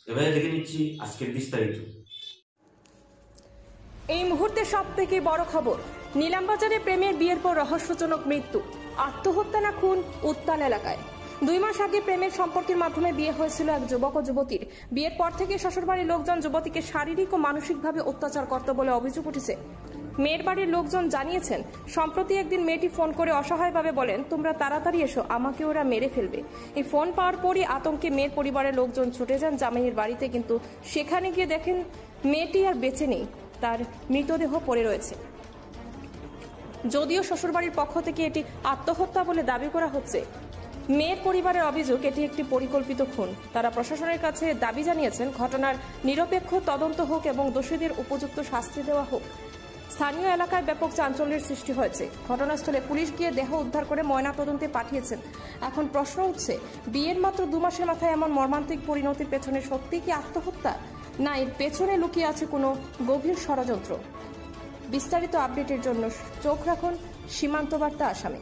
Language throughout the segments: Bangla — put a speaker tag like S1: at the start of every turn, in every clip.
S1: এবারে দেখে নিচ্ছি আজকের বিস্তারিত।
S2: এই মুহূর্তে সবথেকে বড় খবর, নিলামবাজারে প্রেমের বিয়ের পর রহস্যজনক মৃত্যু। আত্মহত্যা না খুন, উত্তাল এলাকায়। 2 মাস আগে প্রেমের সম্পর্কের মাধ্যমে বিয়ে হয়েছিল এক যুবক ও যুবতীর। বিয়ের পর থেকে শ্বশুরবাড়ির লোকজন যুবতীকে শারীরিক ও মানসিকভাবে অত্যাচার করত বলে অভিযোগ উঠেছে। মেয়ের বাড়ির লোকজন জানিয়েছেন, সম্প্রতি একদিন মেয়েটি ফোন করে অসহায়ভাবে বলেন, তোমরা তাড়াতাড়ি এসো, আমাকে ওরা মেরে ফেলবে। এই ফোন পাওয়ার পরই আতঙ্কে মেয়ের পরিবারের লোকজন ছুটে যান জামাইয়ের বাড়িতে, কিন্তু সেখানে গিয়ে দেখেন মেয়েটি আর বেঁচে নেই, তার মৃতদেহ পড়ে রয়েছে। যদিও শ্বশুরবাড়ির পক্ষ থেকে এটি আত্মহত্যা বলে দাবি করা হচ্ছে, মেয়ের পরিবারের অভিযোগ এটি একটি পরিকল্পিত খুন। তারা প্রশাসনের কাছে দাবি জানিয়েছেন, ঘটনার নিরপেক্ষ তদন্ত হোক এবং দোষীদের উপযুক্ত শাস্তি দেওয়া হোক। স্থানীয় এলাকায় ব্যাপক চাঞ্চল্যের সৃষ্টি হয়েছে। ঘটনাস্থলে পুলিশ গিয়ে দেহ উদ্ধার করে ময়নাতদন্তে পাঠিয়েছেন। এখন প্রশ্ন উঠছে, বিয়ের মাত্র 2 মাসের মাথায় এমন মর্মান্তিক পরিণতির পেছনে সত্যি কি আত্মহত্যা, না এর পেছনে লুকিয়ে আছে কোনো গভীর ষড়যন্ত্র? বিস্তারিত আপডেটের জন্য চোখ রাখুন সীমান্ত বার্তা আসামে।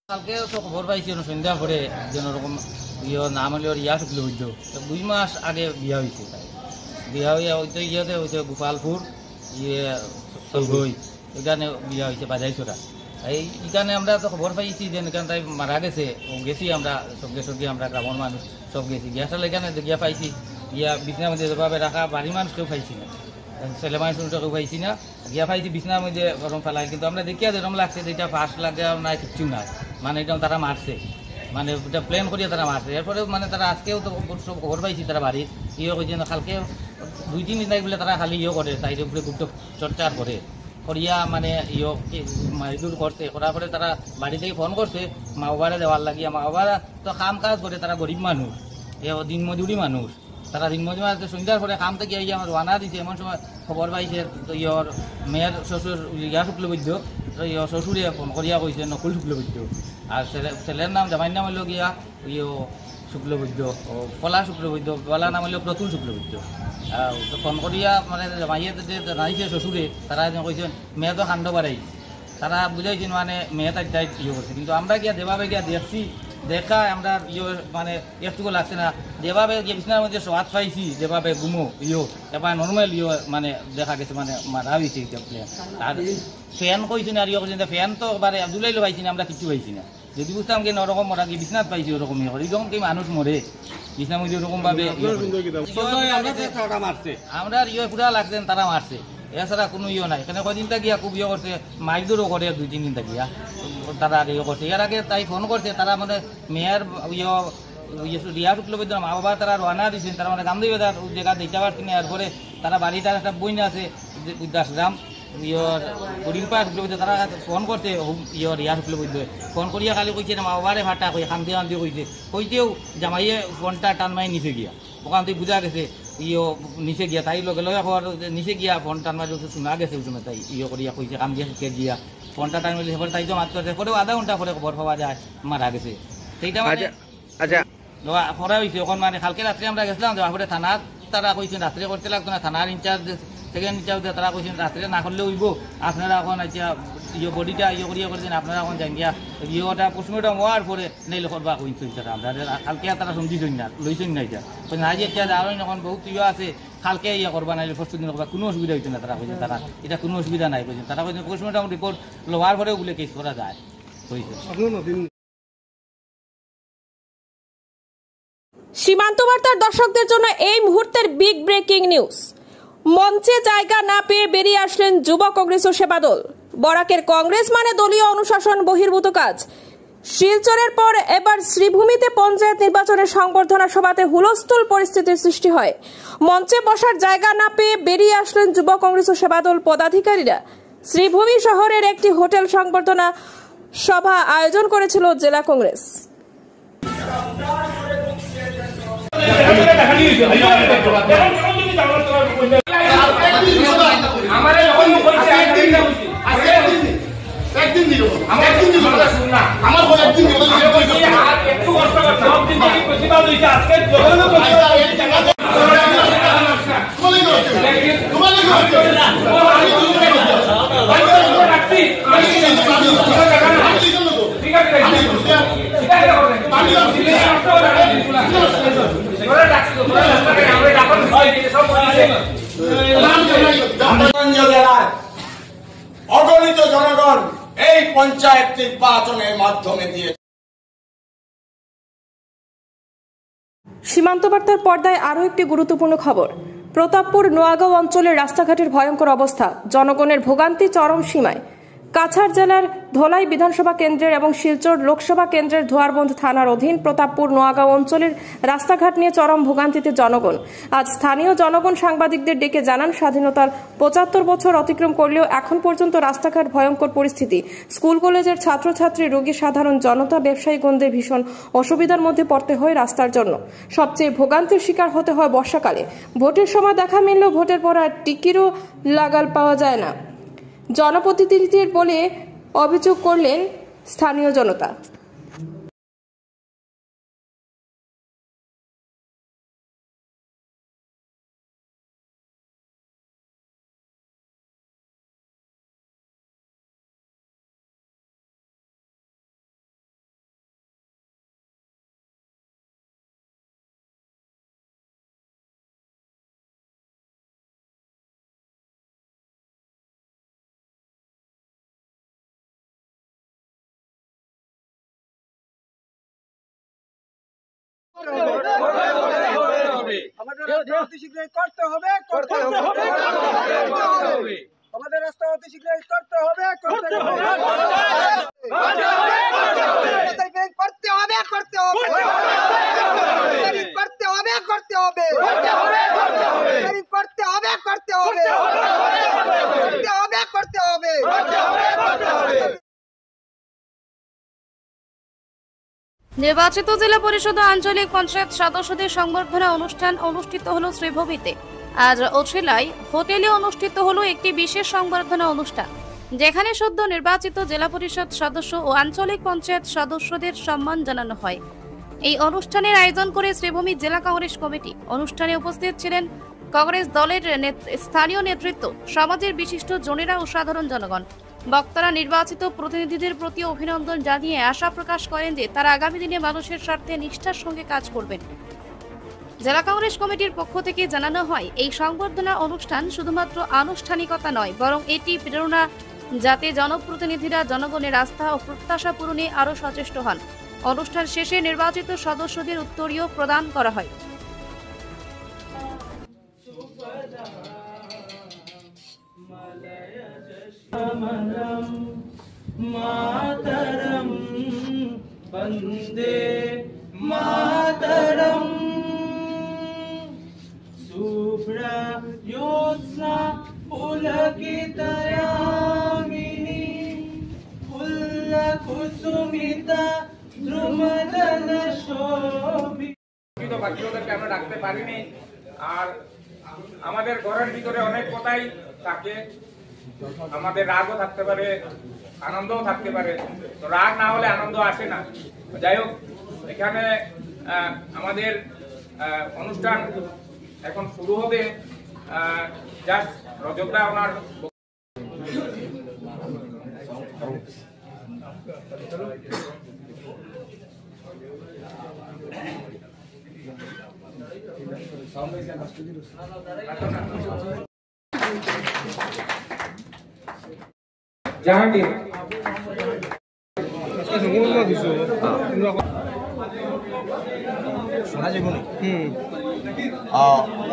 S3: কালকে তো খবর পাইছি সন্ধ্যা পরে একজন ওরকম নাম হলে ইয়া শুক্ল হইল 2 মাস আগে বিয়া হয়েছে। বিয়া হইয়া হইতে ইয়েতে হয়েছে গোপালপুর সলগই, এখানে বিয়া হয়েছে বাজাইছড়া। এইখানে আমরা তো খবর পাইছি যে এখানে তাই মারা গেছে, গেছি আমরা সঙ্গে আমরা গ্রামের মানুষ সব গেছি। গ্যাসটা এখানে গিয়া পাইছি, গিয়া বিছনার মধ্যে যেভাবে রাখা, বাড়ির মানুষ কেউ পাইছি না, ছেলে মানুষ কেউ পাইছি না, গিয়া পাইছি বিছনার মধ্যে গরম ফেলাই। কিন্তু আমরা দেখিয়া যেরকম লাগছে যে এটা ফার্স্ট লাগে নাই, কিচ্ছু নাই, মানে এটা তারা মারছে, মানে এটা প্ল্যান করিয়া তারা মারছে। এরপরে মানে তারা আজকেও তো সব খবর পাইছি তারা বাড়ির ইয়ে কইছে না, কালকে 2-3 দিন বলে তারা খালি ইয়ে করে, তাই উপরে গুপ্ত চর্চা করে করিয়া মানে ইয়ে মারধর করছে। করার পরে তারা বাড়ি থেকে ফোন করছে মা বাবারা দেওয়ার লাগিয়া। মা বাবারা তো কাম কাজ করে, তারা গরিব মানুষ, দিনমজুরি মানুষ, তারা দিনমজুরি মানুষ। সন্ধ্যার পরে কাম থেকে ইয়ে আমার রানা দিছে, এমন সময় খবর পাইছে তো ইয়র মেয়ের শ্বশুর ইয়া শুক্লবৈদ্য, শ্বশুরে ফোন করিয়া কইছে নকুল শুক্লবৈদ্য, আর ছেলের নাম জামাইয়ের নাম হইল গিয়া ইয়ে শুক্লবৈদ্য, কলা শুক্লবৈদ্য, বলা নাম হইল প্রতুল শুক্লবৈদ্য। ফোন করিয়া মানে জামাইয়ে যে জানাইছে শ্বশুরে, তারা কইছেন মেয়ে তো কাণ্ড বাড়াই, তারা বুঝাইছেন মানে মেয়ে তাই তাই ইয়ে করছে। কিন্তু আমরা গিয়া যেভাবে গিয়া দেখছি, দেখা আমরা ইয়ে মানে একটুকু লাগছে না, যেভাবে গিয়ে বিছনার মধ্যে স্বাদ পাইছি, যেভাবে ঘুমো ইয়ে এবার নর্মাল ইয়ে মানে দেখা গেছে, মানে মারা হয়েছে। আর ফ্যান কইছি না, আর ইয়ে করছেন ফ্যান তো বারে দুলাইলো পাইছি না, আমরা কিছু পাইছি না। যদি বুঝতাম কি ওরকম মরা কি বিছনাথ পাইছি ওরকম ইয়ে করে, এরকম কি মানুষ মরে বিছনার মধ্যে ওরকম ভাবে আমরা ইয়ে পুরা লাগছেন তারা মারছে, এছাড়া কোনো ইয়ে নাই। এখানে কদিনটা গিয়া খুব ইয়ে করছে, মাইদুরও করে 2-3 দিনটা গিয়া তারা আগে ইয়ে করছে। এর আগে তাই ফোন করছে, তারা মানে মেয়ের রিয়া শুক্লবৈদ্য মা বাবা তারা রানা দিয়েছেন, তারা মানে গান্ধী বেদার জায়গা দিতে পারছেন। এরপরে তারা বাড়িটার একটা বইন আছে দাসগ্রাম ইয়র গরিলপা শুক্লবৈদ্য, তারা ফোন করছে ইয়র রিয়া শুক্লবৈদ্য, ফোন করিয়া খালি কইছে মা বাবারে ভাটা কই শান্তি শান্তি কইছে, কইতেও জামাইয়ে ফোনটা টান মারি নিচে গিয়া, ওখান থেকে বুঝা গেছে ইয়ে নিচে গিয়া, তাই লগে লগে খবর নিচে গিয়া ফোন টান মারি শোনা গেছে ওই সময়। তাই ইয়ে করিয়া কইছে কাম দিয়া শিখে গিয়া ফোনটা টান মারি, তাই তো মাত করছে, পরেও আধা ঘন্টা পরে খবর পাওয়া যায় মারা গেছে। সেইটা মানে আচ্ছা খরা হয়েছে ওখান, মানে কালকে রাত্রে আমরা গেছিলাম, তারপরে থানার তারা কইছেন রাত্রে করতে লাগতো না, থানার ইনচার্জ সেকেন্ড ইনচার্জ তারা কইছেন রাত্রে না করলে হইব, আপনারা এখন আচ্ছা ইয়ে বডিটা ইয়ে করিয়া করছেন, আপনারা এখন যাই গিয়া ইয়েটা পোস্টমর্টম হওয়ার পরে নেইলে করবা কইছেন তারা। আমরা কালকে তারা সমঝিছেন না, লইছেন না, এটা আজ একটা আরো এখন বহুত ইয়ে আছে, কালকে ইয়ে করবা নাইলে পরশু দিন করবা, কোনো অসুবিধা হইতো না। তারা কইছেন তারা এটা কোনো অসুবিধা নাই কইছেন, তারা কইছেন পোস্টমর্টম রিপোর্ট লওয়ার পরেও বলে কেস করা যায় কইছে।
S2: সীমান্ত বার্তার দর্শকদের জন্য এই মুহূর্তের বিগ ব্রেকিং নিউজ। মঞ্চে জায়গা না পেয়ে বেরিয়ে আসলেন যুব কংগ্রেস ও সেবাদল। বরাকের কংগ্রেস মানে দলীয় অনুশাসন বহির্ভূত কাজ। শিলচরের পর এবার শ্রীভূমিতে পঞ্চায়েত নির্বাচনের সংবর্ধনা সভাতে হুলস্থুল পরিস্থিতির সৃষ্টি হয়। মঞ্চে বসার জায়গা না পেয়ে বেরিয়ে আসলেন যুব কংগ্রেস ও সেবাদল পদাধিকারীরা। শ্রীভূমি শহরের একটি হোটেল সংবর্ধনা সভা আয়োজন করেছিল জেলা কংগ্রেস।
S4: আমার জেলার অগণিত জনগণ এই পঞ্চায়েত নির্বাচনের মাধ্যমে দিয়ে।
S2: সীমান্ত বার্তার পর্দায় আরও একটি গুরুত্বপূর্ণ খবর। প্রতাপপুর নোয়াগাঁও অঞ্চলের রাস্তাঘাটের ভয়ঙ্কর অবস্থা, জনগণের ভোগান্তি চরম সীমায়। কাছাড় জেলার ধলাই বিধানসভা কেন্দ্রের এবং শিলচর লোকসভা কেন্দ্রের ধোয়ারবন্দ থানার অধীন প্রতাপপুর নোয়াগাঁও অঞ্চলের রাস্তাঘাট নিয়ে চরম ভোগান্তিতে জনগণ। আজ স্থানীয় জনগণ সাংবাদিকদের ডেকে জানান, স্বাধীনতার ৭৫ বছর অতিক্রম করলেও এখন পর্যন্ত রাস্তাঘাট ভয়ঙ্কর পরিস্থিতি। স্কুল কলেজের ছাত্রছাত্রী, রোগী, সাধারণ জনতা, ব্যবসায়ীগণদের ভীষণ অসুবিধার মধ্যে পড়তে হয় রাস্তার জন্য। সবচেয়ে ভোগান্তির শিকার হতে হয় বর্ষাকালে। ভোটের সময় দেখা মিললেও ভোটের পর আর টিকিরও লাগাল পাওয়া যায় না, জনপ্রতিনিধিদের বলে অভিযোগ করলেন স্থানীয় জনতা।
S5: আমাদের রাস্তা অতি শীঘ্রই করতে হবে, করতে হবে, আমাদের রাস্তা অতি শীঘ্রই করতে হবে, করতে হবে, করতে হবে, করতে হবে, করতে হবে, করতে হবে, করতে হবে, করতে হবে, করতে হবে, করতে হবে, করতে হবে।
S6: নির্বাচিত জেলা পরিষদ ও আঞ্চলিক পঞ্চায়েত সদস্যদের সংবর্ধনা অনুষ্ঠান অনুষ্ঠিত হলো শ্রীভূমিতে। আজ ওছিলায় হোটেলে অনুষ্ঠিত হলো একটি বিশেষ সংবর্ধনা অনুষ্ঠান, যেখানে সদ্য নির্বাচিত জেলা পরিষদ সদস্য ও আঞ্চলিক পঞ্চায়েত সদস্যদের সম্মান জানানো হয়। এই অনুষ্ঠানের আয়োজন করে শ্রীভূমি জেলা কংগ্রেস কমিটি। অনুষ্ঠানে উপস্থিত ছিলেন কংগ্রেস দলের স্থানীয় নেতৃত্ব, সমাজের বিশিষ্ট জনেরা ও সাধারণ জনগণ। বক্তারা নির্বাচিত প্রতিনিধিদের প্রতি অভিনন্দন জানিয়ে আশা প্রকাশ করেন যে তারা আগামী দিনে মানুষের স্বার্থে নিষ্ঠার সঙ্গে কাজ করবেন। জেলা কংগ্রেস কমিটির পক্ষ থেকে জানানো হয়, এই সংবর্ধনা অনুষ্ঠান শুধুমাত্র আনুষ্ঠানিকতা নয়, বরং এটি প্রেরণা যাতে জনপ্রতিনিধিরা জনগণের আস্থা ও প্রত্যাশা পূরণে আরও সচেষ্ট হন। অনুষ্ঠান শেষে নির্বাচিত সদস্যদের উত্তরীয় প্রদান করা হয়।
S3: मातरम वंदे मातरम शुभ्रा योत्स्ना पुलकितयामिनी फुल्लकुसुमिता द्रुमदल शोभि।
S7: বাকি ওদেরকে আমরা ডাকতে পারিনি, আর আমাদের ঘরের ভিতরে অনেক কথাই থাকে, আমাদের রাগও থাকতে পারে, আনন্দও থাকতে পারে। তো রাগ না হলে আনন্দ আসে না। যাই হোক, এখানে আমাদের অনুষ্ঠান এখন শুরু হবে। জাস্ট রজতদা ওনার জাহাঙ্গীর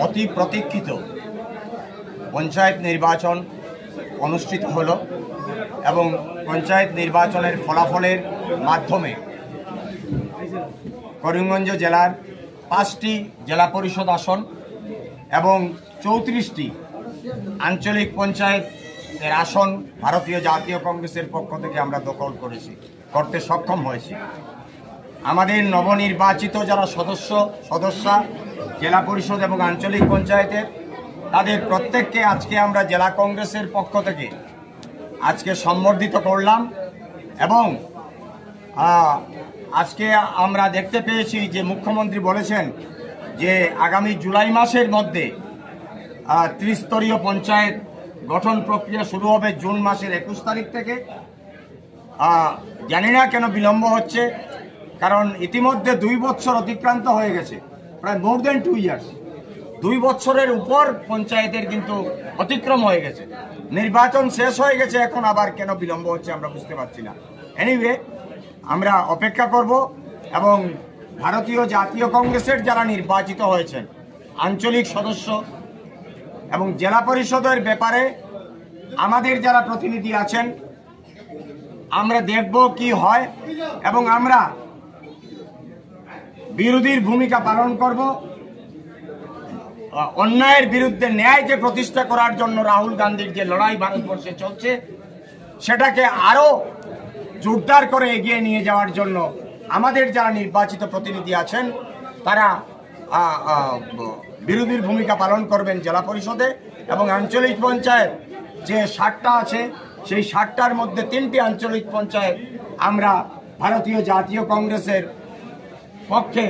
S4: অতি প্রতীক্ষিত পঞ্চায়েত নির্বাচন অনুষ্ঠিত হলো এবং পঞ্চায়েত নির্বাচনের ফলাফলের মাধ্যমে করিমগঞ্জ জেলার 5টি জেলা পরিষদ আসন এবং 34টি আঞ্চলিক পঞ্চায়েতের আসন ভারতীয় জাতীয় কংগ্রেসের পক্ষ থেকে আমরা দখল করতে সক্ষম হয়েছি। আমাদের নবনির্বাচিত যারা সদস্যা জেলা পরিষদ এবং আঞ্চলিক পঞ্চায়েতের, তাদের প্রত্যেককে আজকে আমরা জেলা কংগ্রেসের পক্ষ থেকে আজকে সম্বর্ধিত করলাম। এবং আজকে আমরা দেখতে পেয়েছি যে মুখ্যমন্ত্রী বলেছেন যে আগামী জুলাই মাসের মধ্যে ত্রিস্তরীয় পঞ্চায়েত গঠন প্রক্রিয়া শুরু হবে জুন মাসের 21 তারিখ থেকে। জানি না কেন বিলম্ব হচ্ছে, কারণ ইতিমধ্যে 2 বছর অতিক্রান্ত হয়ে গেছে। প্রায় মোর দেন 2 ইয়ার্স, 2 বছরের উপর পঞ্চায়েতের কিন্তু অতিক্রম হয়ে গেছে। নির্বাচন শেষ হয়ে গেছে, এখন আবার কেন বিলম্ব হচ্ছে আমরা বুঝতে পারছি না। এনিওয়ে, আমরা অপেক্ষা করব এবং ভারতীয় জাতীয় কংগ্রেসের যারা নির্বাচিত হয়েছেন আঞ্চলিক সদস্য এবং জেলা পরিষদের ব্যাপারে আমাদের যারা প্রতিনিধি আছেন, আমরা দেখব কি হয় এবং আমরা বিরোধীর ভূমিকা পালন করব। অন্যায়ের বিরুদ্ধে ন্যায়কে প্রতিষ্ঠা করার জন্য রাহুল গান্ধীর যে লড়াই ভারতবর্ষে চলছে, সেটাকে আরো জোরদার করে এগিয়ে নিয়ে যাওয়ার জন্য আমাদের যারা নির্বাচিত প্রতিনিধি আছেন তারা বিরোধীর ভূমিকা পালন করবেন জেলা পরিষদে এবং আঞ্চলিক পঞ্চায়েত যে 60টা আছে সেই 60টার মধ্যে 3টি আঞ্চলিক পঞ্চায়েত আমরা ভারতীয় জাতীয় কংগ্রেসের পক্ষে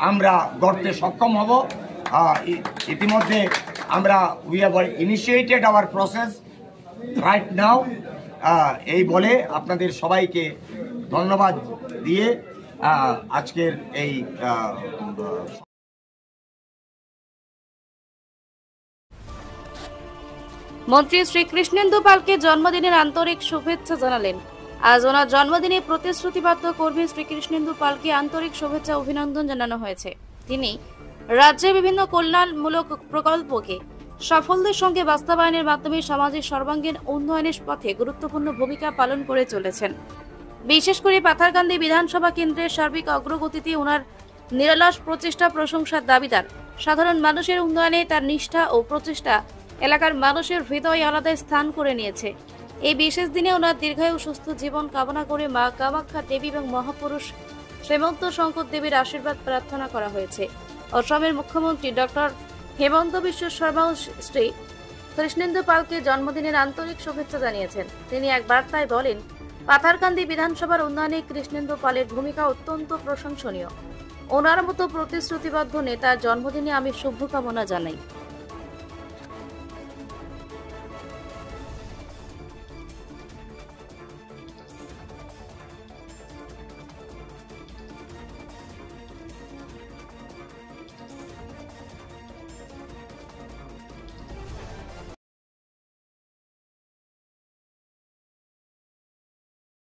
S4: আমরা গড়তে সক্ষম হব। ইতিমধ্যে আমরা we have initiated our process right now. এই বলে আপনাদের সবাইকে ধন্যবাদ দিয়ে আজকের এই
S6: মন্ত্রী শ্রী কৃষ্ণেন্দু পালকে জন্মদিনের আন্তরিক শুভেচ্ছা জানালেন। আজ ওনার জন্মদিনে প্রতিশ্রুতিবদ্ধ কর্মী শ্রী কৃষ্ণেন্দু পালকে আন্তরিক শুভেচ্ছা অভিনন্দন জানানো হয়েছে। তিনি রাজ্যের বিভিন্ন কল্যাণমূলক প্রকল্পকে সাফল্যের সঙ্গে বাস্তবায়নের মাধ্যমে সমাজের সর্বাঙ্গীন উন্নয়নের পথে গুরুত্বপূর্ণ ভূমিকা পালন করে চলেছেন। বিশেষ করে পাথারকান্দি বিধানসভা কেন্দ্রের সার্বিক অগ্রগতিতে ওনার নিরলস প্রচেষ্টা প্রশংসার দাবিদার। সাধারণ মানুষের উন্নয়নে তার নিষ্ঠা ও প্রচেষ্টা এলাকার মানুষের হৃদয়ে আলাদা স্থান করে নিয়েছে। এই বিশেষ দিনে ওনার দীর্ঘায়ু সুস্থ জীবন কামনা করে মা কামাখ্যা দেবী এবং মহাপুরুষ শ্রীমন্ত শঙ্কর দেবীর আশীর্বাদ প্রার্থনা করা হয়েছে। অসমের মুখ্যমন্ত্রী ডক্টর হেমন্ত বিশ্ব শর্মাও শ্রী কৃষ্ণেন্দু পালকে জন্মদিনের আন্তরিক শুভেচ্ছা জানিয়েছেন। তিনি এক বার্তায় বলেন, পাথারকান্দি বিধানসভার উন্নয়নে কৃষ্ণেন্দু পালের ভূমিকা অত্যন্ত প্রশংসনীয়। ওনার মতো প্রতিশ্রুতিবদ্ধ নেতার জন্মদিনে আমি শুভকামনা জানাই।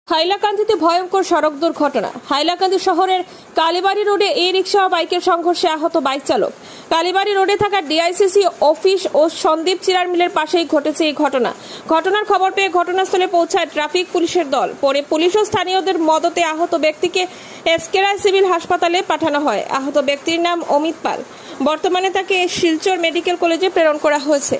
S2: হাইলাকান্দিতে ভয়ঙ্কর সড়ক দুর্ঘটনা। হাইলাকান্দি শহরের কালীবাড়ি রোডে ই রিক্সা ও বাইকের সংঘর্ষে আহত বাইক চালক। কালীবাড়ি রোডে থাকা ডিআইসিসি অফিস ও সন্দীপ চিরার মিলের পাশেই ঘটেছে এই ঘটনা। ঘটনার খবর পেয়ে ঘটনাস্থলে পৌঁছায় ট্রাফিক পুলিশের দল। পরে পুলিশ ও স্থানীয়দের মদতে আহত ব্যক্তিকে এসকেরাই সিভিল হাসপাতালে পাঠানো হয়। আহত ব্যক্তির নাম অমিত পাল। বর্তমানে তাকে শিলচর মেডিকেল কলেজে প্রেরণ করা হয়েছে।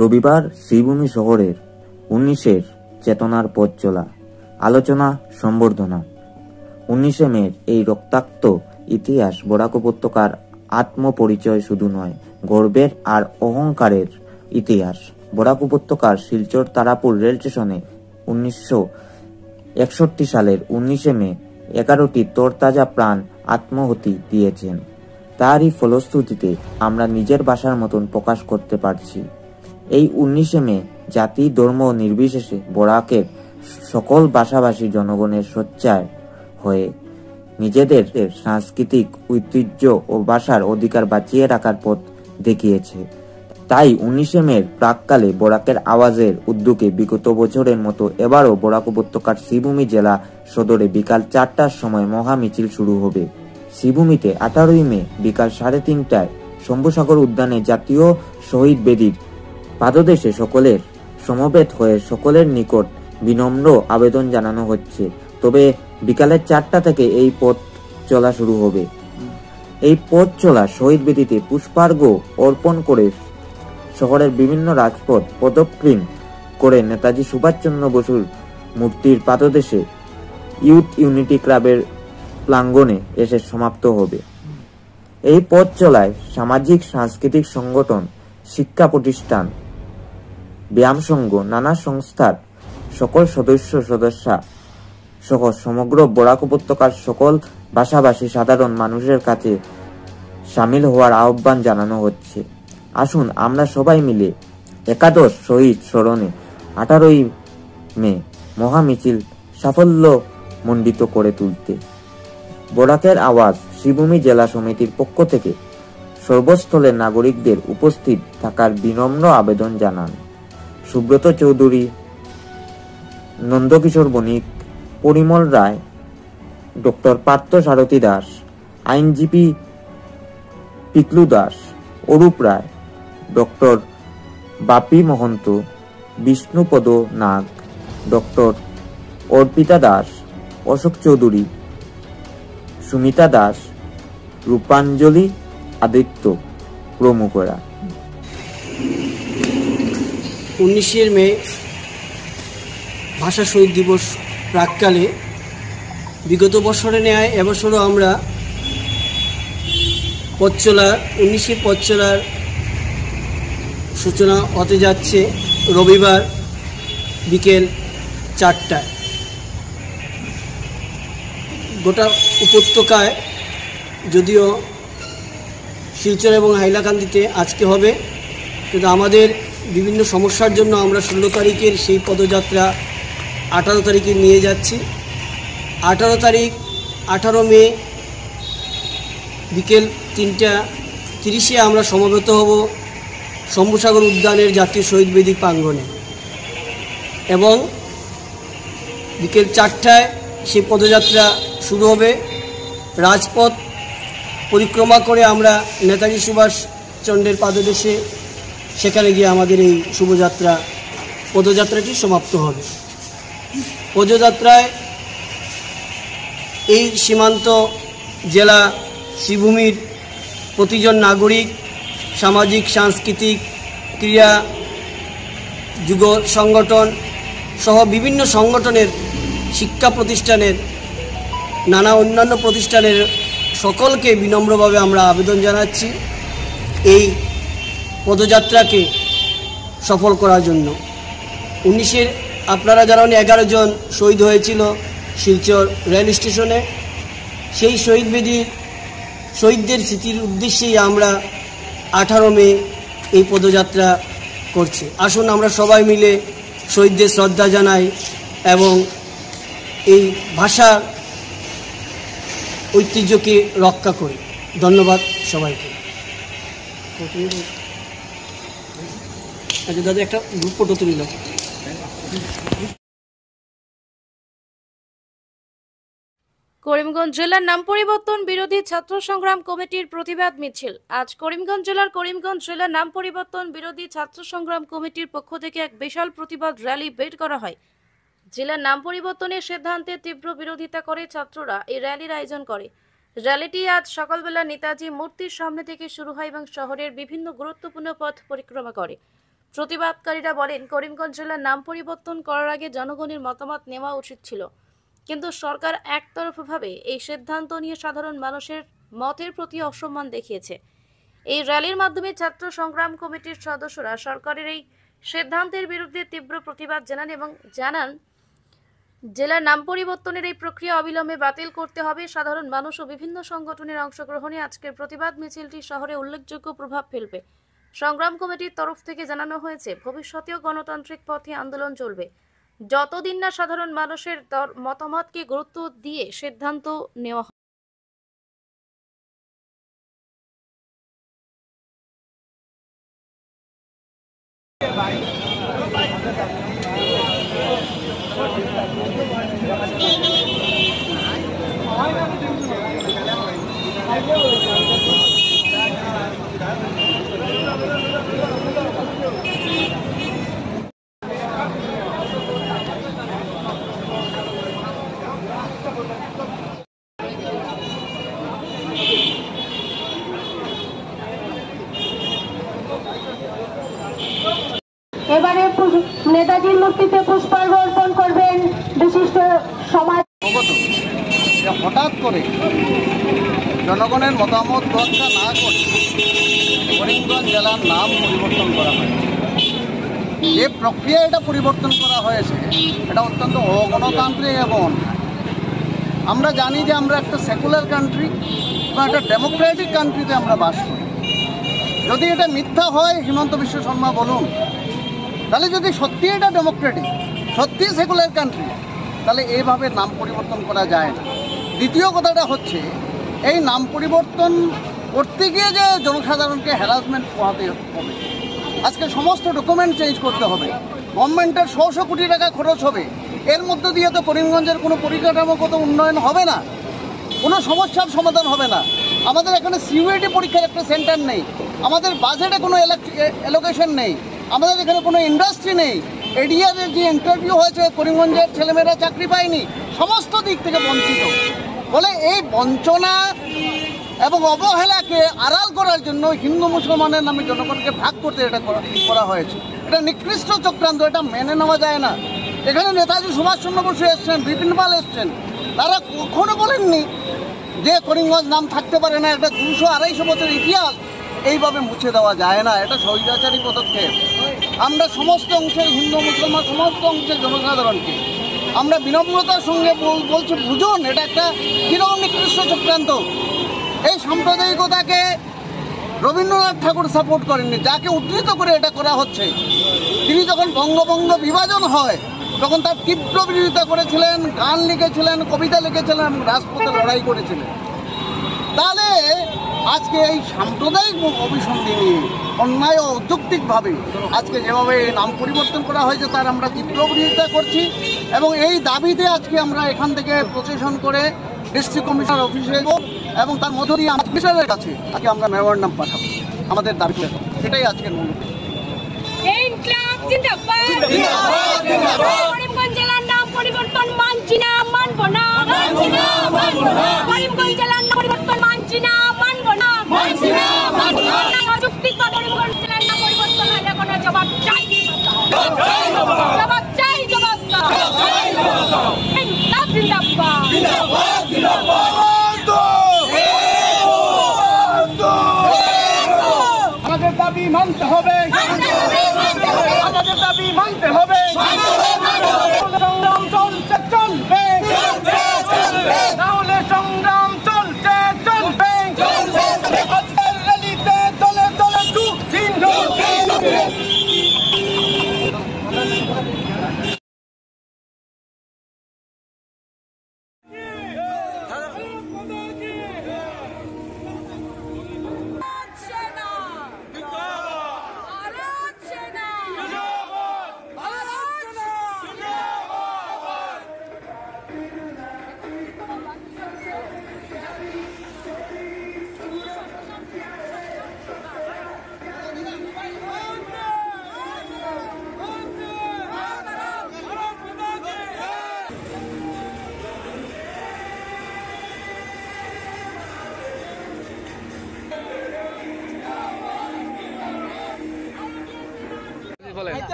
S8: রবিবার শ্রীভূমি শহরের 19-এর চেতনার পথ চলা আলোচনা সম্বর্ধনা। 19শে মের এই রক্তাক্ত ইতিহাস বরাক উপত্যকার আত্মপরিচয় শুধু নয়, গর্বের আর অহংকারের ইতিহাস। বরাক উপত্যকার শিলচর তারাপুর রেল স্টেশনে 1961 সালের 19 মে 11টি তরতাজা প্রাণ আত্মহতি দিয়েছেন। তারই ফলশ্রুতিতে আমরা নিজের ভাষার মতন প্রকাশ করতে পারছি। এই 19 মে জাতি ধর্ম নির্বিশেষে বরাকের সকল ভাষাভাষী জনগণের সোচ্চার হয়ে নিজেদের সাংস্কৃতিক ঐতিহ্য ও ভাষার অধিকার বাঁচিয়ে রাখার পথ দেখিয়েছে। তাই 19 মের প্রাককালে বরাকের আওয়াজের উদ্যোগে বিগত বছরের মতো এবারও বরাক উপত্যকার শ্রীভূমি জেলা সদরে বিকাল 4টার সময় মহা মিছিল শুরু হবে। শ্রীভূমিতে 18 মে বিকাল 3:30টায় শম্ভুসাগর উদ্যানে জাতীয় শহীদ বেদির পাদদেশে সকলের সমবেত হয়ে সকলের নিকট বিনম্র আবেদন জানানো হচ্ছে। তবে বিকালের 4টা থেকে এই পথ চলা শুরু হবে। এই পথ চলা শহীদ বেদিতে পুষ্পার্ঘ্য অর্পণ করে শহরের বিভিন্ন রাজপথ পদক্ষেপ করে নেতাজি সুভাষচন্দ্র বসুর মূর্তির পাদদেশে ইউথ ইউনিটি ক্লাবের প্রাঙ্গণে এসে সমাপ্ত হবে। এই পথ চলায় সামাজিক সাংস্কৃতিক সংগঠন, শিক্ষা প্রতিষ্ঠান, ব্যায়াম সংঘ, নানা সংস্থার সকল সদস্যা সহ সমগ্র বরাক উপত্যকার সকল ভাষাভাষী সাধারণ মানুষের কাছে সামিল হওয়ার আহ্বান জানানো হচ্ছে। আসুন আমরা সবাই মিলে একাদশ শহীদ স্মরণে 18 মে মহামিছিল সাফল্য মণ্ডিত করে তুলতে বরাকের আওয়াজ শ্রীভূমি জেলা সমিতির পক্ষ থেকে সর্বস্থলের নাগরিকদের উপস্থিত থাকার বিনম্র আবেদন জানান সুব্রত চৌধুরী, নন্দকিশোর বণিক, পরিমল রায়, ডক্টর পার্থ সারথী দাস, আইনজীবী পিকলু দাস, অরূপ রায়, ডক্টর বাপি মহন্ত, বিষ্ণুপদ নাগ, ডক্টর অর্পিতা দাস, অশোক চৌধুরী, সুমিতা দাস, রূপাঞ্জলি আদিত্য প্রমুখরা।
S9: 19 মে ভাষা শহীদ দিবস প্রাককালে বিগত বছরে ন্যায় এবছরও আমরা পথচলা 19 পথচলার সূচনা হতে যাচ্ছে রবিবার বিকেল 4টায়। গোটা উপত্যকায় যদিও শিলচর এবং হাইলাকান্দিতে আজকে হবে, কিন্তু আমাদের বিভিন্ন সমস্যার জন্য আমরা 16 তারিখের সেই পদযাত্রা 18 তারিখে নিয়ে যাচ্ছি। 18 মে বিকেল 3:30 আমরা সমবেত হব শম্ভুসাগর উদ্যানের জাতীয় শহীদ বেদি প্রাঙ্গণে এবং বিকেল 4টায় সেই পদযাত্রা শুরু হবে। রাজপথ পরিক্রমা করে আমরা নেতাজি সুভাষচন্দ্রের পাদদেশে সেখানে গিয়ে আমাদের এই পদযাত্রাটি সমাপ্ত হবে। পদযাত্রায় এই সীমান্ত জেলা শ্রীভূমির প্রতিজন নাগরিক, সামাজিক সাংস্কৃতিক ক্রীড়া যুব সংগঠন সহ বিভিন্ন সংগঠনের, শিক্ষা প্রতিষ্ঠানের, নানা অন্যান্য প্রতিষ্ঠানের সকলকে বিনম্রভাবে আমরা আবেদন জানাচ্ছি এই পদযাত্রাকে সফল করার জন্য। 19 আপনারা জানেন 11 জন শহীদ হয়েছিল শিলচর রেল স্টেশনে। সেই শহীদ বেদির শহীদদের স্মৃতির উদ্দেশ্যেই আমরা 18 মে এই পদযাত্রা করছি। আসুন আমরা সবাই মিলে শহীদদের শ্রদ্ধা জানাই এবং এই ভাষার ঐতিহ্যকে রক্ষা করি। ধন্যবাদ সবাইকে। আচ্ছা দাদা, একটা গ্রুপ ফটো তুলিল।
S6: করিমগঞ্জ জেলার নাম পরিবর্তন বিরোধী ছাত্র সংগ্রাম কমিটির প্রতিবাদ মিছিল। আজ করিমগঞ্জ জেলার নাম পরিবর্তন বিরোধী ছাত্র সংগ্রাম কমিটির পক্ষ থেকে এক বিশাল প্রতিবাদ র্যালি বের করা হয়। জেলার নাম পরিবর্তনের সিদ্ধান্তের তীব্র বিরোধিতা করে ছাত্ররা এই র্যালির আয়োজন করে। র্যালিটি আজ সকালবেলা নেতাজি মূর্তির সামনে থেকে শুরু হয় এবং শহরের বিভিন্ন গুরুত্বপূর্ণ পথ পরিক্রমা করে। প্রতিবাদকারীরা বলেন, করিমগঞ্জ জেলার নাম পরিবর্তন করার আগে জনগণের মতামত নেওয়া উচিত ছিল, কিন্তু সরকার একতরফাভাবে এই সিদ্ধান্ত নিয়ে সাধারণ মানুষের মতের প্রতি অসম্মান দেখিয়েছে। এই র্যালির মাধ্যমে ছাত্র সংগ্রাম কমিটির সদস্যরা সরকারের এই সিদ্ধান্তের বিরুদ্ধে তীব্র প্রতিবাদ জানান এবং জানান জেলার নাম পরিবর্তনের এই প্রক্রিয়া অবিলম্বে বাতিল করতে হবে। সাধারণ মানুষ ও বিভিন্ন সংগঠনের অংশগ্রহণে আজকের প্রতিবাদ মিছিলটি শহরে উল্লেখযোগ্য প্রভাব ফেলবে। সংগ্রাম কমিটির তরফ থেকে জানানো হয়েছে, ভবিষ্যতেও গণতান্ত্রিক পথে আন্দোলন চলবে, যতদিন না সাধারণ মানুষের মতামতকে গুরুত্ব দিয়ে সিদ্ধান্ত নেওয়া হয়।
S10: এবারে নেতাজির মূর্তিতে পুষ্পার্ঘ অর্পণ করবেন বিশিষ্ট সমাজ।
S11: হঠাৎ করে জনগণের মতামত তোয়াক্কা না করে করিমগঞ্জ জেলার নাম পরিবর্তন করা হয়। যে প্রক্রিয়া এটা পরিবর্তন করা হয়েছে এটা অত্যন্ত অগণতান্ত্রিক এবং আমরা জানি যে আমরা একটা সেকুলার কান্ট্রি বা একটা ডেমোক্রেটিক কান্ট্রিতে আমরা বাস করি। যদি এটা মিথ্যা হয় হিমন্ত বিশ্ব শর্মা বলুন, তাহলে যদি সত্যি এটা ডেমোক্রেটিক, সত্যি সেকুলার কান্ট্রি, তাহলে এইভাবে নাম পরিবর্তন করা যায় না। দ্বিতীয় কথাটা হচ্ছে, এই নাম পরিবর্তন করতে গিয়ে যে জনসাধারণকে হ্যারাসমেন্ট পোহাতে হবে, আজকে সমস্ত ডকুমেন্ট চেঞ্জ করতে হবে, গভর্নমেন্টের 100 কোটি টাকা খরচ হবে, এর মধ্য দিয়ে তো করিমগঞ্জের কোনো পরিকাঠামোগত উন্নয়ন হবে না, কোনো সমস্যার সমাধান হবে না। আমাদের এখানে সিইউইটি পরীক্ষার একটা সেন্টার নেই, আমাদের বাজেটে কোনো অ্যালোকেশন নেই, আমাদের এখানে কোনো ইন্ডাস্ট্রি নেই। এডিআরের যে ইন্টারভিউ হয়েছে করিমগঞ্জের ছেলেমেয়েরা চাকরি পায়নি, সমস্ত দিক থেকে বঞ্চিত। ফলে এই বঞ্চনা এবং অবহেলাকে আড়াল করার জন্য হিন্দু মুসলমানের নামে জনগণকে ভাগ করতে এটা করা হয়েছে। এটা নিকৃষ্ট চক্রান্ত, এটা মেনে নেওয়া যায় না। এখানে নেতাজি সুভাষচন্দ্র বসু এসছেন, বিপিন পাল এসছেন, তারা কখনো বলেননি যে করিমগঞ্জ নাম থাকতে পারে না। একটা 200-250 বছর ইতিহাস এইভাবে মুছে দেওয়া যায় না, এটা স্বৈরাচারী পদক্ষেপ। আমরা সমস্ত অংশের হিন্দু মুসলমান সমস্ত অংশের জনসাধারণকে আমরা বিনম্রতার সঙ্গে বলছি, বুঝুন এটা একটা কিরকম নিকৃষ্ট চক্রান্ত। এই সাম্প্রদায়িকতাকে রবীন্দ্রনাথ ঠাকুর সাপোর্ট করেননি, যাকে উদ্ধৃত করে এটা করা হচ্ছে। তিনি যখন বঙ্গভঙ্গ বিভাজন হয় তখন তার তীব্র বিরোধিতা করেছিলেন, গান লিখেছিলেন, কবিতা লিখেছিলেন, রাজপথে লড়াই করেছিলেন। তাহলে আজকে এই সাম্প্রদায়িক অভিসন্ধি নিয়ে অন্যায় ও অযৌক্তিকভাবে আজকে যেভাবে নাম পরিবর্তন করা হয়েছে তার আমরা তীব্র বিরোধিতা করছি এবং এই দাবিতে আজকে আমরা এখান থেকে প্রসেশন করে ডিস্ট্রিক্ট কমিশনার অফিসে এবং তার মধ্য দিয়ে কমিশনারের কাছে আজকে আমরা মেমোরেন্ডাম পাঠাবো আমাদের দাবি। সেটাই আজকের মূল।
S10: করিমগঞ্জ জেলার নাম পরিবর্তন মানছি না, মানব না। করিমগঞ্জ জেলার নাম পরিবর্তন মানছি না, মানব না। অযৌক্তিক করিমগঞ্জ জেলার নাম পরিবর্তন হলে কোনো জবাব চাই, জবাব চাই, জবাব
S11: আমাদের দাবি মানতে হবে, আমাদের দাবি মানতে হবে। সংগ্রাম চলছে, চলবে, তাহলে সংগ্রাম চলছে, চলবে। আজকের র্যালিতে দলে দলে চিহ্ন।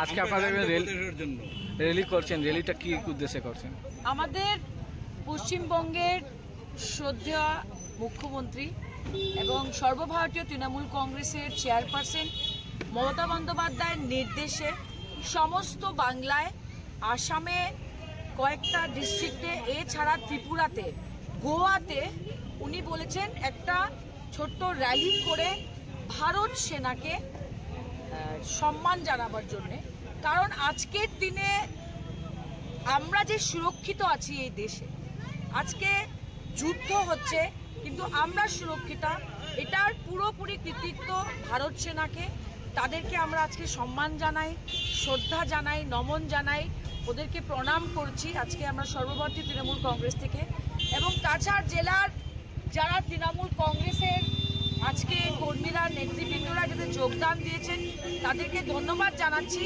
S12: আজকে আপনাদের র্যালি করছেন, র্যালিটা কি উদ্দেশ্যে করছেন?
S13: আমাদের পশ্চিমবঙ্গের শ্রদ্ধেয় মুখ্যমন্ত্রী এবং সর্বভারতীয় তৃণমূল কংগ্রেসের চেয়ারপারসন মমতা বন্দ্যোপাধ্যায়ের নির্দেশে সমস্ত বাংলায়, আসামে কয়েকটা ডিস্ট্রিক্টে, এছাড়া ত্রিপুরাতে, গোয়াতে উনি বলেছেন একটা ছোট্ট র্যালি করে ভারত সেনাকে সম্মান জানাবার জন্যে। কারণ আজকের দিনে আমরা যে সুরক্ষিত আছি এই দেশে, আজকে যুদ্ধ হচ্ছে কিন্তু আমরা সুরক্ষিত, এটার পুরোপুরি কৃতিত্ব ভারত সেনাকে। তাদেরকে আমরা আজকে সম্মান জানাই, শ্রদ্ধা জানাই, নমন জানাই, ওদেরকে প্রণাম করছি আজকে আমরা সর্বভারতীয় তৃণমূল কংগ্রেস থেকে। এবং কাছাড় জেলার যারা তৃণমূল কংগ্রেসের আজকে কর্মীরা, নেতৃবৃন্দরা যাদের যোগদান দিয়েছেন তাদেরকে ধন্যবাদ জানাচ্ছি।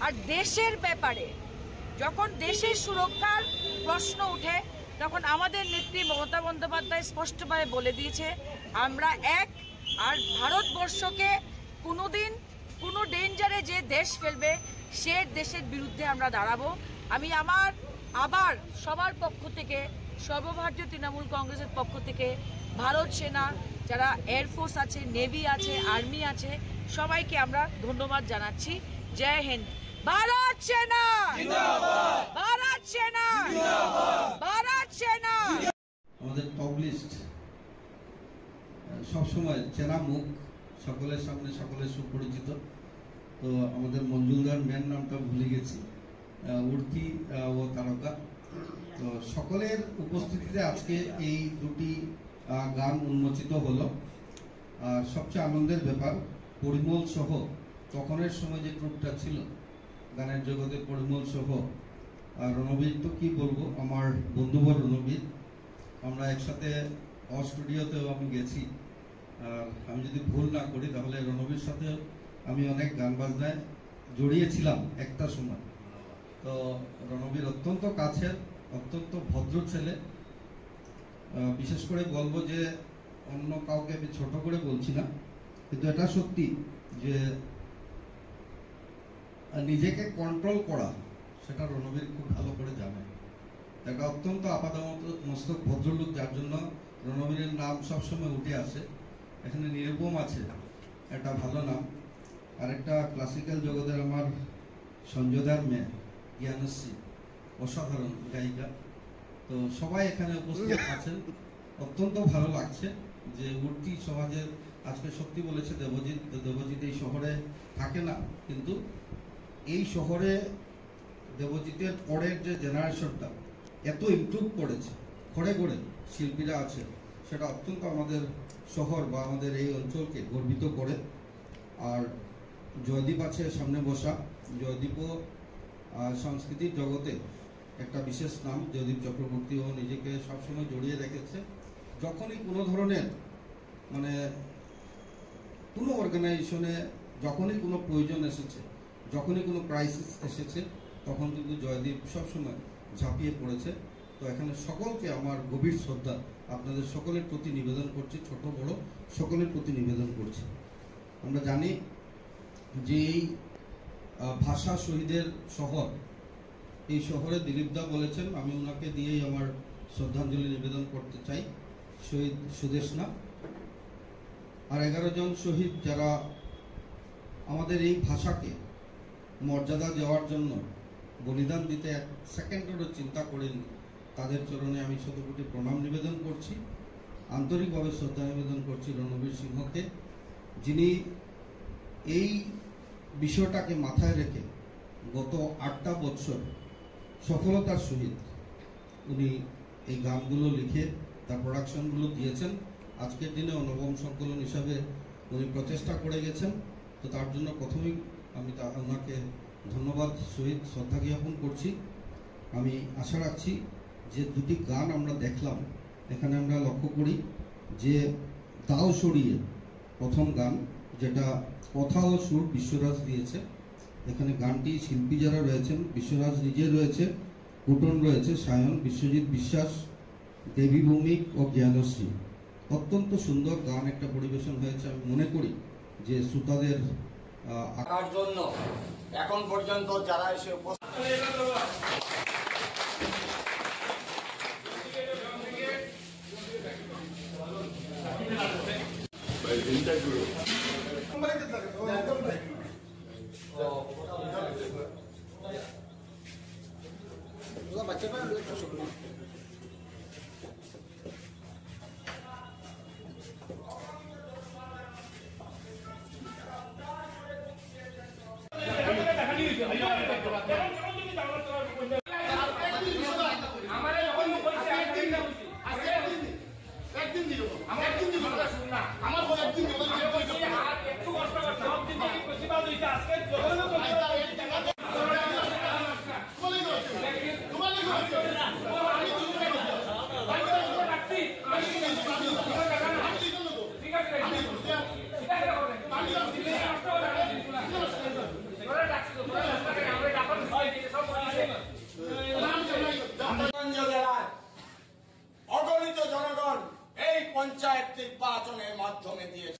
S13: আর দেশের ব্যাপারে যখন দেশের সুরক্ষার প্রশ্ন ওঠে তখন আমাদের নেত্রী মমতা বন্দ্যোপাধ্যায় স্পষ্টভাবে বলে দিয়েছে আমরা এক, আর ভারতবর্ষকে কোনোদিন কোনো ডেঞ্জারে যে দেশ ফেলবে সে দেশের বিরুদ্ধে আমরা দাঁড়াবো। আমি আবার সবার পক্ষ থেকে, সর্বভারতীয় তৃণমূল কংগ্রেসের পক্ষ থেকে ভারত সেনা, যারা এয়ারফোর্স আছে, নেভি আছে, আর্মি আছে, সবাইকে আমরা ধন্যবাদ জানাচ্ছি। জয় হিন্দ। ভারত সেনা জিন্দাবাদ, ভারত সেনা জিন্দাবাদ, ভারত সেনা।
S14: আমাদের টপ লিস্ট সবসময় চেনা মুখ, সকলের সামনে সকলের সুপরিচিত। তো আমাদের মঞ্জুলদার মেন নামটা ভুলে গেছি, উর্তি ও তারকা। তো সকলের উপস্থিতিতে আজকে এই দুটি গান উন্মোচিত হলো। আর সবচেয়ে আনন্দের ব্যাপার, পরিমল সহ তখনের সময় যে গ্রুপটা ছিল গানের জগতে, পরিমল সহ রণবীর, তো কি বলবো, আমার বন্ধুবর রণবীর, আমরা একসাথে স্টুডিওতেও আমি গেছি। আর আমি যদি ভুল না করি তাহলে রণবীর সাথে আমি অনেক গান বাজনায় জড়িয়েছিলাম একটা সময়। তো রণবীর অত্যন্ত কাছের, অত্যন্ত ভদ্র ছেলে। বিশেষ করে বলবো যে অন্য কাউকে আমি ছোট করে বলছি না, কিন্তু এটা সত্যি যে নিজেকে কন্ট্রোল করা সেটা রণবীর খুব ভালো করে জানে। একটা অত্যন্ত আপাতমস্তক ভদ্রলোক, যার জন্য রণবীরের নাম সবসময় উঠে আসে। এখানে নিরুপম আছে, একটা ভালো নাম। আর একটা ক্লাসিক্যাল জগতের আমার সঞ্জয়দার মেয়ে জ্ঞানশ্রী, অসাধারণ গায়িকা। তো সবাই এখানে উপস্থিত আছেন, অত্যন্ত ভালো লাগছে যে উর্তি সমাজের আজকে সত্যি বলেছে দেবজিৎ এই শহরে থাকে না, কিন্তু এই শহরে দেবজিতের পরের যে জেনারেশনটা এত ইমপ্রুভ করেছে, ঘরে ঘরে শিল্পীরা আছে, সেটা অত্যন্ত আমাদের শহর বা আমাদের এই অঞ্চলকে গর্বিত করে। আর জয়দীপ আছে সামনে বসা, জয়দীপও সাংস্কৃতিক জগতে একটা বিশেষ নাম। জয়দীপ চক্রবর্তীও নিজেকে সবসময় জড়িয়ে রেখেছে। যখনই কোনো ধরনের কোনো অর্গানাইজেশনে যখনই কোনো প্রয়োজন এসেছে, যখনই কোনো ক্রাইসিস এসেছে, তখন কিন্তু জয়দীপ সবসময় ঝাঁপিয়ে পড়েছে। তো এখানে সকলকে আমার গভীর শ্রদ্ধা আপনাদের সকলের প্রতি নিবেদন করছি, ছোট বড় সকলের প্রতি নিবেদন করছি। আমরা জানি যে এই ভাষা শহীদের শহর, এই শহরে দিলীপদা বলেছেন, আমি ওনাকে দিয়েই আমার শ্রদ্ধাঞ্জলি নিবেদন করতে চাই। শহীদ সুদেশনা আর 11 জন শহীদ যারা আমাদের এই ভাষাকে মর্যাদা দেওয়ার জন্য বলিদান দিতে এক সেকেন্ডেরও চিন্তা করেননি, তাদের চরণে আমি শতকোটি প্রণাম নিবেদন করছি। আন্তরিকভাবে শ্রদ্ধা নিবেদন করছি রণবীর সিংহকে, যিনি এই বিষয়টাকে মাথায় রেখে গত 8টা বছর সফলতার সহিত উনি এই গানগুলো লিখে তার প্রোডাকশনগুলো দিয়েছেন। আজকের দিনে নবম সংকলন হিসাবে উনি প্রচেষ্টা করে গেছেন। তো তার জন্য প্রথমেই আমি ওনাকে ধন্যবাদ সহিত শ্রদ্ধা জ্ঞাপন করছি। আমি আশা রাখছি যে দুটি গান আমরা দেখলাম, এখানে আমরা লক্ষ্য করি যে দাও সরিয়ে প্রথম গান, যেটা কথা ও সুর বিশ্বরাজ দিয়েছে। এখানে গানটি শিল্পী যারা রয়েছেন, বিশ্বরাজ নিজে রয়েছে, কুটন রয়েছে, সায়ন, বিশ্বজিৎ বিশ্বাস, দেবী ভৌমিক ও জ্ঞানশ্রী। অত্যন্ত সুন্দর গান একটা পরিবেশন হয়েছে। আমি মনে করি যে শ্রোতাদের
S4: আঁকার জন্য এখন পর্যন্ত যারা এসে
S11: বাচ্চা
S4: অগণিত জনগণ এই পঞ্চায়েত নির্বাচনের মাধ্যমে দিয়েছে।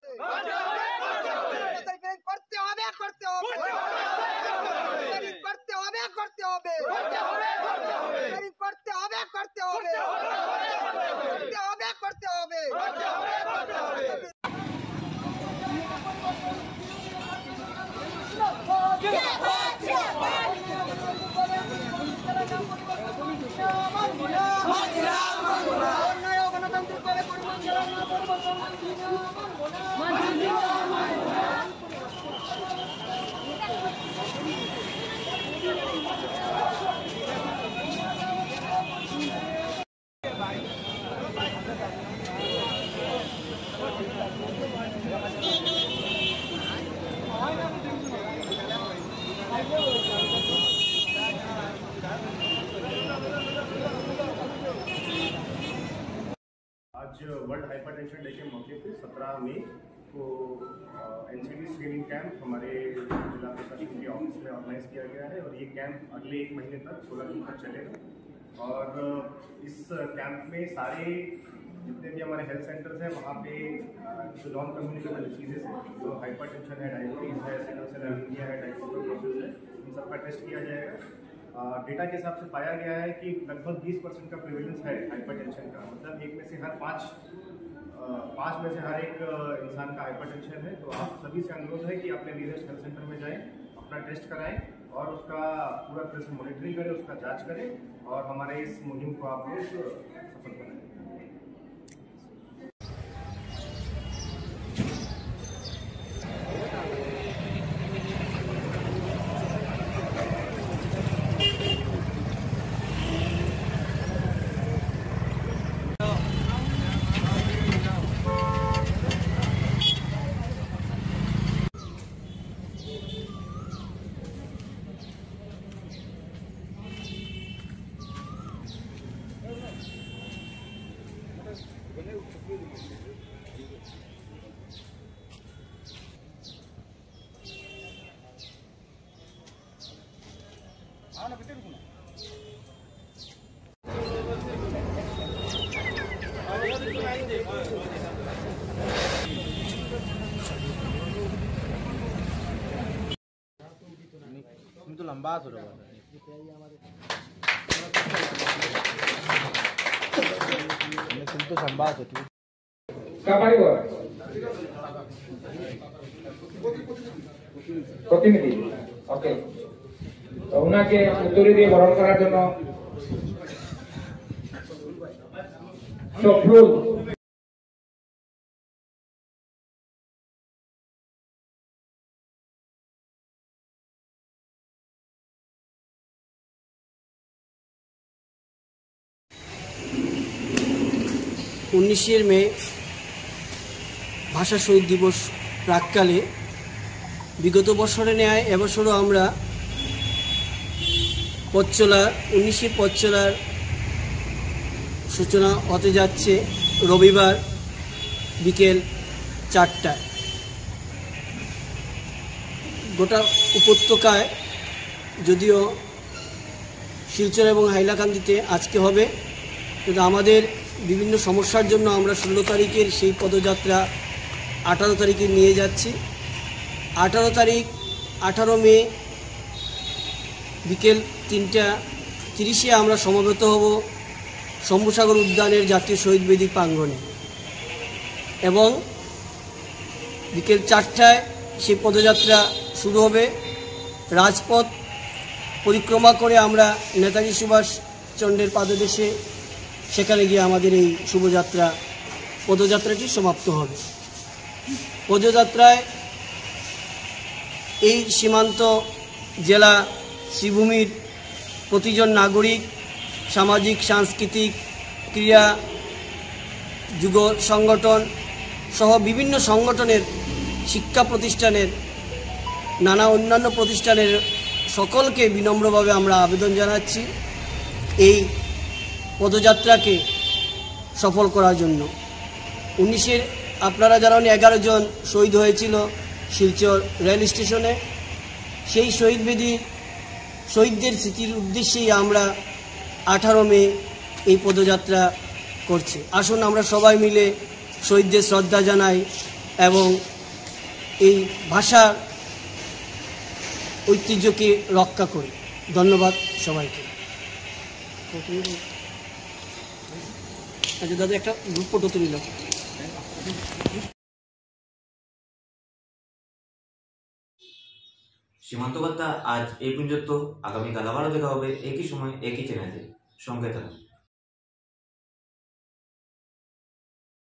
S5: করতে হবে করতে হবে করতে হবে করতে হবে করতে হবে করতে হবে করতে হবে করতে হবে।
S15: आज वर्ल्ड हाइपरटेंशन डे के मौके पे 17 मई को एनसीडी स्क्रीनिंग कैंप हमारे जिला प्रशासन के ऑफिस में ऑर्गेनाइज किया गया है और ये कैंप अगले 1 महीने तक 16 दिन तक चलेगा। और इस कैंप में सारे जितने भी हमारे हेल्थ सेंटर्स हैं वहाँ पे जो नॉन कम्युनिकेबल डिसीजेस हैं, जो हाइपरटेंशन है, डायबिटीज़ है, सिकल सेल एनीमिया है, डायबिटीज है, इन सबका टेस्ट किया जाएगा। डेटा के हिसाब से पाया गया है कि लगभग 20% का प्रिवेलेंस है हाइपरटेंशन का, मतलब एक में से हर पाँच में से हर एक इंसान का हाइपरटेंशन है। तो आप सभी से अनुरोध है कि अपने नियरेस्ट हेल्थ सेंटर में जाएं, अपना टेस्ट कराएं और उसका पूरा तरह से मॉनिटरिंग करें, उसका जांच करें और हमारे इस मुहिम को आप लोग सफल बनाएं।
S16: तो लंबा तो संभा
S7: প্রতিনিধি ওকে তো ওনাকে উত্তরে দিয়ে বরণ করার জন্য সফরুল
S9: মে ভাষা শহীদ দিবস প্রাককালে বিগত বছরে ন্যায় এবছরও আমরা পথচলা 19 পথ চলার সূচনা হতে যাচ্ছে রবিবার বিকেল 4টায়। গোটা উপত্যকায় যদিও শিলচর এবং হাইলাকান্দিতে আজকে হবে, কিন্তু আমাদের বিভিন্ন সমস্যার জন্য আমরা 16 তারিখের সেই পদযাত্রা 18 তারিখে নিয়ে যাচ্ছি। 18 তারিখ 18 মে বিকেল 3:30 আমরা সমবেত হব শম্ভুসাগর উদ্যানের জাতীয় শহীদ বেদি প্রাঙ্গণে এবং বিকেল 4টায় সেই পদযাত্রা শুরু হবে। রাজপথ পরিক্রমা করে আমরা নেতাজি সুভাষ ঈশ্বরচন্দ্রের পাদদেশে, সেখানে গিয়ে আমাদের এই শুভযাত্রা পদযাত্রাটি সমাপ্ত হবে। পদযাত্রায় এই সীমান্ত জেলা শ্রীভূমির প্রতিজন নাগরিক, সামাজিক সাংস্কৃতিক ক্রিয়া যুব সংগঠন সহ বিভিন্ন সংগঠনের, শিক্ষা প্রতিষ্ঠানের, নানা অন্যান্য প্রতিষ্ঠানের সকলকে বিনম্রভাবে আমরা আবেদন জানাচ্ছি এই পদযাত্রাকে সফল করার জন্য। 19-এর আপনারা জানেন 11 জন শহীদ হয়েছিল শিলচর রেল স্টেশনে। সেই শহীদদের স্মৃতির উদ্দেশ্যেই আমরা 18 মে এই পদযাত্রা করছি। আসুন আমরা সবাই মিলে শহীদদের শ্রদ্ধা জানাই এবং এই ভাষার ঐতিহ্যকে রক্ষা করি। ধন্যবাদ সবাইকে। আচ্ছা দাদা, একটা গ্রুপ ফটো তুলিলাম।
S8: সীমান্ত বার্তা আজ এই পর্যন্ত। আগামীকাল আবারও দেখা হবে একই সময় একই চ্যানেলে। সঙ্গে থাকুন।